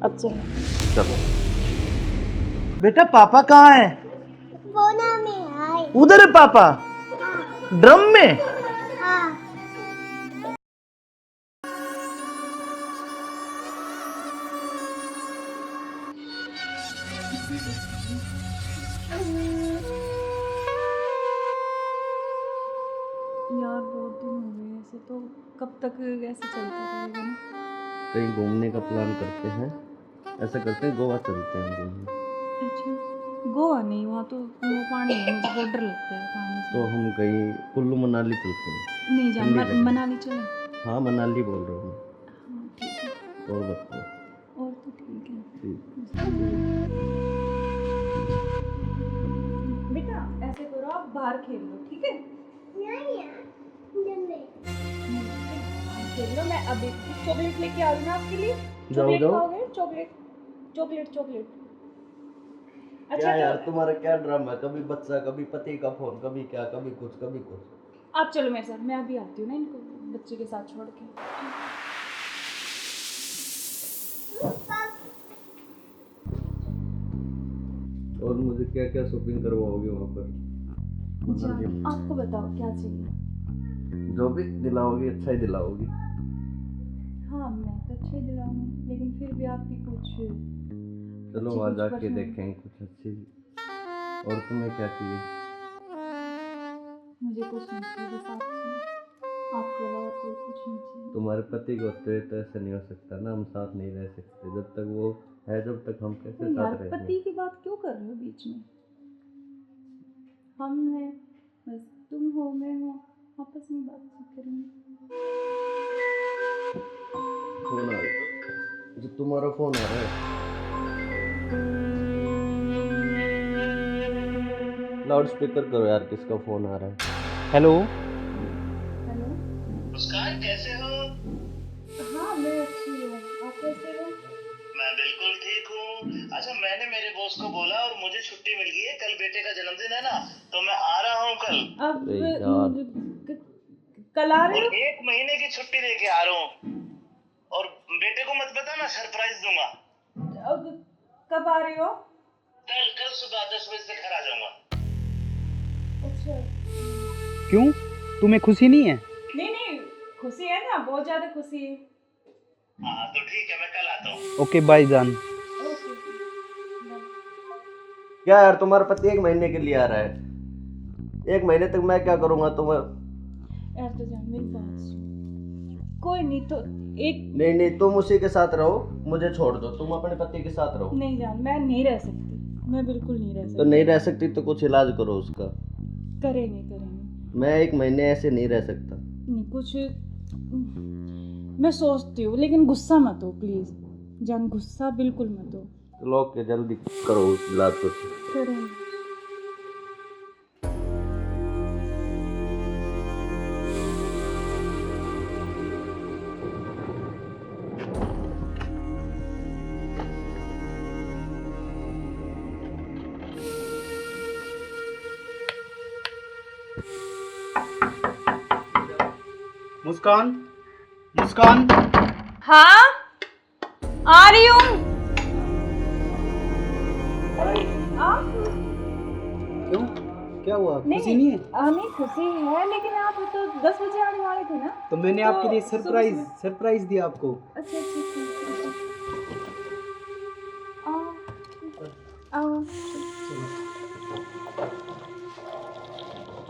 अब चलो। चलो बेटा, पापा कहाँ है? कोना में है। उधर है पापा? ड्रम में? हाँ। यार बहुत दिन हो गए ऐसे, तो कब तक ऐसे चलता रहेगा ना। कहीं घूमने का प्लान करते हैं, ऐसा करते हैं गोवा चलते हैं घूमने। अच्छा, गोवा नहीं, वहाँ तो वो पानी है, मुझे बहुत डर लगता है पानी से। तो हम कहीं कुल्लू मनाली चलते हैं। नहीं जान, ठंडी जगह। मनाली चले। हाँ मनाली बोल रहा हूँ हाँ ठीक है, मैं। और बताओ। और तो ठीक है। ठीक। बेटा ऐसे करो, आप बाहर खेल लो, ठीक है? नहीं यार, जल्दी। खेल लो, मैं अभी चॉकलेट लेके आ रही हूँ ना आपके लिए। जाओ चॉकलेट जाओ। खाओगे? Chocolate chocolate chocolate. अच्छा क्या यार तो तुम्हारा क्या ड्रामा है? कभी बच्चा, कभी पति का फोन, कभी क्या, कभी कुछ कभी कुछ। आप चलो मेरे साथ, मैं अभी आती हूँ ना इनको बच्चे के साथ छोड़ के। और मुझे क्या क्या शॉपिंग करवाओगे वहाँ पर? मनाली में? आपको बताओ क्या चाहिए? जो भी दिलाओगी अच्छा ही दिलाओगी। हाँ मैं तो अच्छे दिलाऊंगी, लेकिन फिर भी आपकी कुछ चलो अच्छी वहाँ कुछ जाके पसंद। देखेंगे कुछ अच्छी। और तुम्हें क्या चाहिए? मुझे कुछ नहीं चाहिए, बस आप चाहिए। आपके अलावा कोई कुछ नहीं चाहिए। तुम्हारे पति को तो ऐसा नहीं हो सकता ना, हम साथ नहीं रह सकते जब तक वो है, जब तक हम कैसे तो यार साथ रहेंगे? पति की बात क्यों कर रहे हो बीच में? हम हैं, बस तुम हो मैं हूँ, आपस में बातचीत करेंगे। फोन आ रहा, जो तुम्हारा फोन आ रहा है। लाउड स्पीकर करो यार, किसका फोन आ रहा है? हेलो। हेलो। मुस्कान कैसे हो? हाँ मैं अच्छी हूँ, आप कैसे हो? मैं बिल्कुल ठीक हूँ। अच्छा मैंने मेरे बॉस को बोला और मुझे छुट्टी मिल गई है, कल बेटे का जन्मदिन है ना, तो मैं आ रहा हूँ कल। अब अरे यार। कल आ रहे और हो? 1 महीने की छुट्टी लेके आ रहा हूँ। और बेटे को मत बताना, सरप्राइज दूंगा। अब कब आ रहे हो? कल कल सुबह 10 बजे से घर आ जाऊंगा। अच्छा। क्यों, तुम्हें खुशी नहीं है? नहीं नहीं, खुशी है ना, बहुत ज्यादा खुशी है। हाँ तो ठीक है, मैं कल आता हूँ। ओके बाय जान। ओके। क्या यार, तुम्हारा पति 1 महीने के लिए आ रहा है? 1 महीने तक मैं क्या करूंगा तुम्हें? यार तो जान मेरी बात सुन, कोई नहीं तो एक। नहीं नहीं, तुम उसी के साथ रहो, मुझे छोड़ दो, तुम अपने पति के साथ रहो। नहीं जान, मैं नहीं रह सकती, मैं बिल्कुल नहीं रह सकती। तो नहीं रह सकती तो कुछ इलाज करो उसका। करेंगे करेंगे। मैं 1 महीने ऐसे नहीं रह सकता। नहीं कुछ मैं सोचती हूँ, लेकिन गुस्सा मत हो प्लीज जान, गुस्सा बिल्कुल मत हो। चलो ओके, जल्दी करो इलाज कुछ। करेंगे। मुस्कान, मुस्कान। हाँ आ रही हूँ। आप क्यों, क्या हुआ, खुशी नहीं है? नहीं खुशी है, लेकिन आप तो 10 बजे आने वाले थे ना। तो मैंने आपके लिए सरप्राइज दिया आपको। अच्छा अच्छा ठीक है। आओ।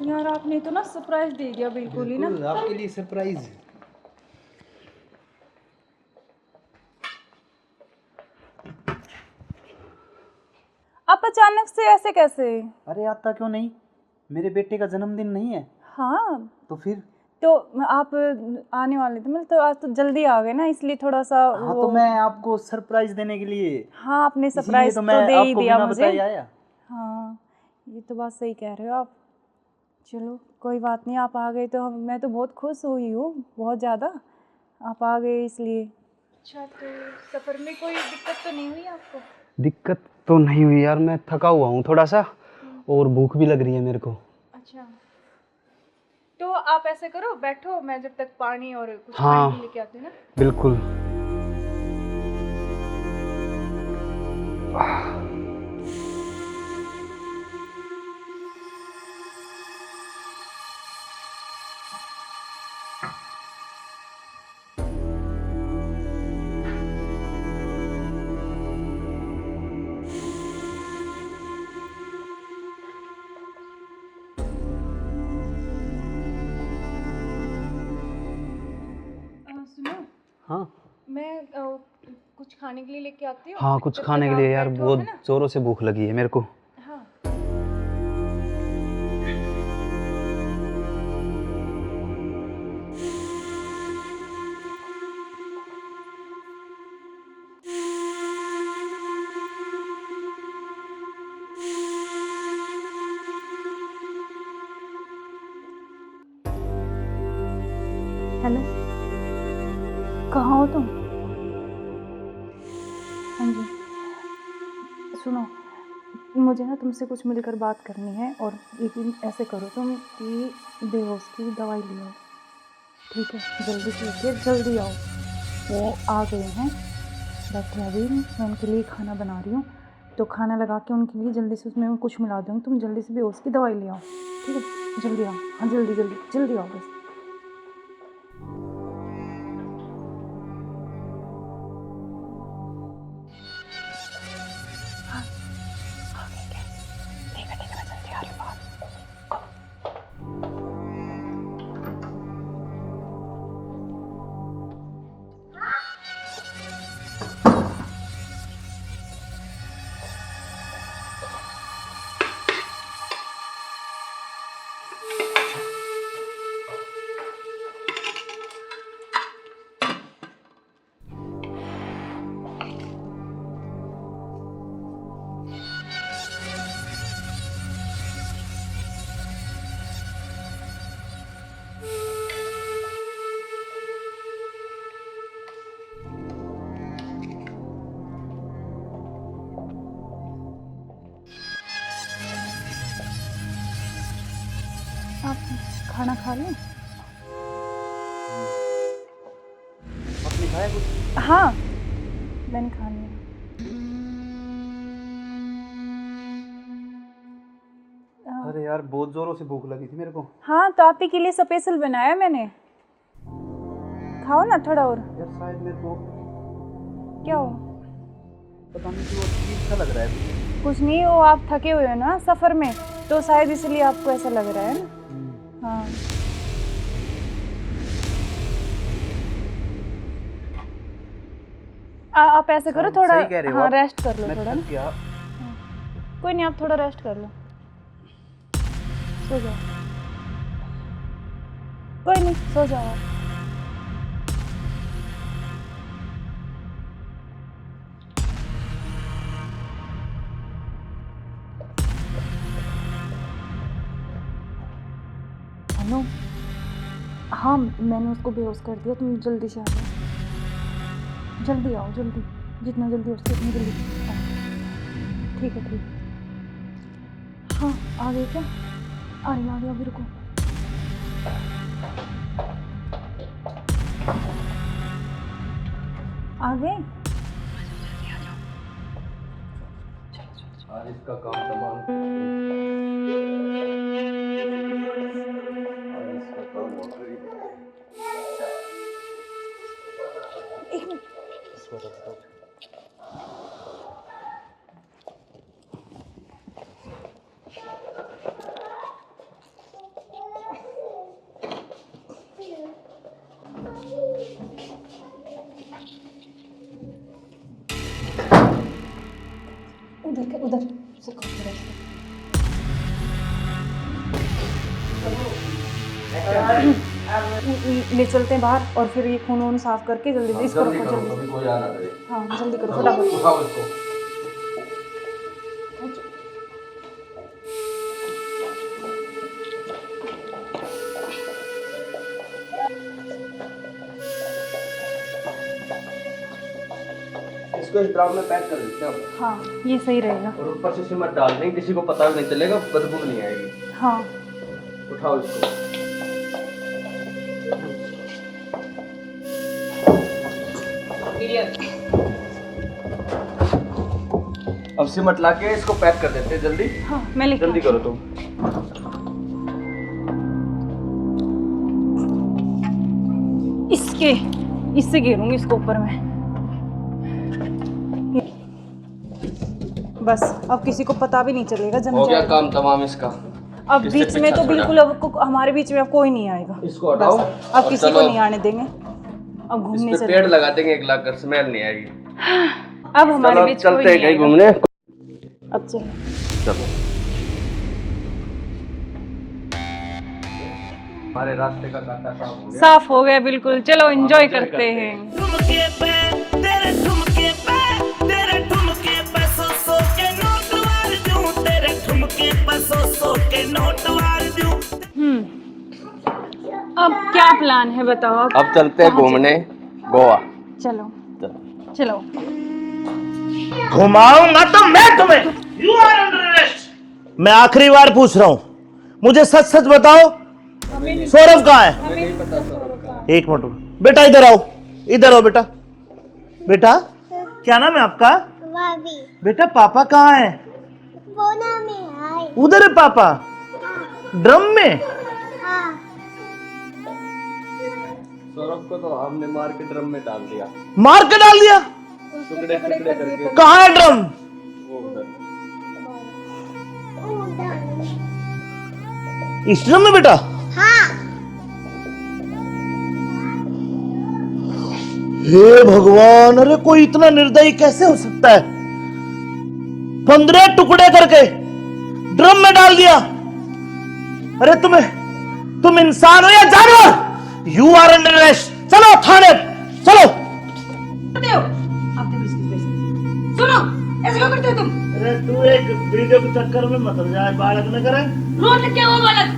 यार आपने तो ना सरप्राइज दे दिया बिल्कुल ही ना। बिल्कुल आपके लिए सरप्राइज। आप अचानक से ऐसे कैसे? अरे आता क्यों नहीं, मेरे बेटे का जन्मदिन नहीं है? हाँ तो फिर? तो आप आने वाले थे, मतलब तो आज तो जल्दी आ गए ना, इसलिए थोड़ा सा हाँ तो मैं आपको सरप्राइज देने के लिए, हाँ आपने इसीलिए सरप्राइज तो मैं तो दे ही आपको दिया बिना मुझे। बताए आया। हाँ ये तो बात सही कह रहे हो आप। चलो कोई बात नहीं, आप आ गए तो मैं तो बहुत खुश हुई हूँ, बहुत ज़्यादा। आप आ गए इसलिए। अच्छा तो सफ़र में कोई दिक्कत तो नहीं हुई आपको? दिक्कत तो नहीं हुई यार, मैं थका हुआ हूँ थोड़ा सा, और भूख भी लग रही है मेरे को। अच्छा तो आप ऐसे करो, बैठो, मैं जब तक पानी और कुछ हाँ। खाने के लेके आती हूँ ना। बिल्कुल। सुनो, हाँ मैं कुछ खाने के लिए लेके आती हूँ। हाँ, कुछ जब खाने तक के आप लिए यार बैठो, बहुत है ना? जोरों से भूख लगी है मेरे को। हाँ। हेलो, कहाँ हो तुम? हाँ जी, सुनो, मुझे ना तुमसे कुछ मिलकर बात करनी है। और लेकिन ऐसे करो तुम कि बेहोश की दवाई ले आओ, ठीक है? जल्दी से लेके जल्दी आओ। वो आ गए हैं, बैठे अभी, मैं उनके लिए खाना बना रही हूँ। तो खाना लगा के उनके लिए जल्दी से उसमें कुछ मिला दूँगी। तुम जल्दी से बेहोश की दवाई ले आओ, ठीक है? जल्दी आओ, हाँ जल्दी जल्दी जल्दी आओ बस। आप खाना खा लें? आपने खाया कुछ? हाँ, मैंने खा लिया। अरे यार बहुत जोरों से भूख लगी थी मेरे को। हाँ, तो आप ही के लिए स्पेशल बनाया मैंने, खाओ ना थोड़ा और। यार शायद मेरे को क्या हो? पता नहीं क्यों अजीब सा लग रहा है। कुछ नहीं, वो आप थके हुए हो ना सफ़र में, तो शायद इसलिए आपको ऐसा लग रहा है ना। हाँ, आप ऐसे करो, थोड़ा सही कह रहे हो हाँ आप। रेस्ट कर लो मैं थोड़ा थक ना। गया। कोई नहीं, आप थोड़ा रेस्ट कर लो, सो जाओ। कोई नहीं, सो जाओ आप। हेलो, हाँ मैंने उसको बेहोश कर दिया, तुम जल्दी से आ जाओ, जल्दी आओ, जल्दी, जितना जल्दी हो सके उतनी जल्दी आओ। ठीक है, ठीक है। हाँ, आ गए क्या? आ रही, अभी रुको। आ गए? आज इसका काम तमाम। आज इसका काम हो गई। एक मिनट। उधर से कौन सा रास्ता? ले चलते हैं बाहर, और फिर ये खून वून साफ करके जल्दी से इसको रखो, जल्दी। अभी कोई आ ना करे। हाँ जल्दी करो फटाफट। उठाओ इसको। इसको इस ड्राम में पैक कर देते हैं। हाँ ये सही रहेगा। और ऊपर से सिमट डाल देंगे, किसी को पता भी नहीं चलेगा, बदबू नहीं आएगी। हाँ उठाओ इसको। अब सिमट ला के इसको पैक कर देते हैं जल्दी। हाँ मैं लेके जल्दी करो तुम। इससे गिरूंगी इसको ऊपर में। बस अब किसी को पता भी नहीं चलेगा, जम हो गया जाएगा। काम तमाम इसका। अब इससे बीच में पीछा तो छोड़ा। बिल्कुल अब हमारे बीच में अब कोई नहीं आएगा। इसको हटाओ बस, अब और किसी चलो। को नहीं आने देंगे। अब घूमने इस पे चले। पेड़ लगा देंगे 1 लाख का, स्मेल नहीं आएगी। अब हमारे चलो बीच कोई चलते हैं नहीं कहीं आएगा। घूमने। अब चलो। चलो हमारे रास्ते का कांटा साफ हो गया। साफ हो गया बिल्कुल। चलो एंजॉय करते हैं। ठुमके पे तेरे ठुमके पे तेरे ठुमके पे सौ के नोट वार दूं, तेरे ठुमके पे सौ के नोट वार दूं। अब क्या प्लान है बताओ? अब चलते हैं घूमने गोवा। चलो चलो। घुमाऊंगा तो मैं तुम्हें। You are under arrest. मैं आखिरी बार पूछ रहा हूं, मुझे सच सच बताओ, सौरभ कहाँ है? एक मिनट बेटा, इधर आओ, इधर आओ बेटा। बेटा क्या नाम है आपका? भाभी बेटा पापा कहाँ है? बोना में आई। उधर है पापा, ड्रम में। हाँ सौरभ को तो हमने मार के ड्रम में डाल दिया, मार के डाल दिया। टुकड़े टुकड़े करके। कहाँ है ड्रम? वो उधर। इस ड्रम में बेटा? हाँ हे भगवान, अरे कोई इतना निर्दयी कैसे हो सकता है? 15 टुकड़े करके ड्रम में डाल दिया। अरे तुम इंसान हो या जानवर? You are under arrest. चलो थाने, चलो। सुनो, ऐसे क्यों करते हो तुम? अरे तू एक वीडियो के चक्कर में मत जाए, बालक न करे। रोड क्या हुआ बालक?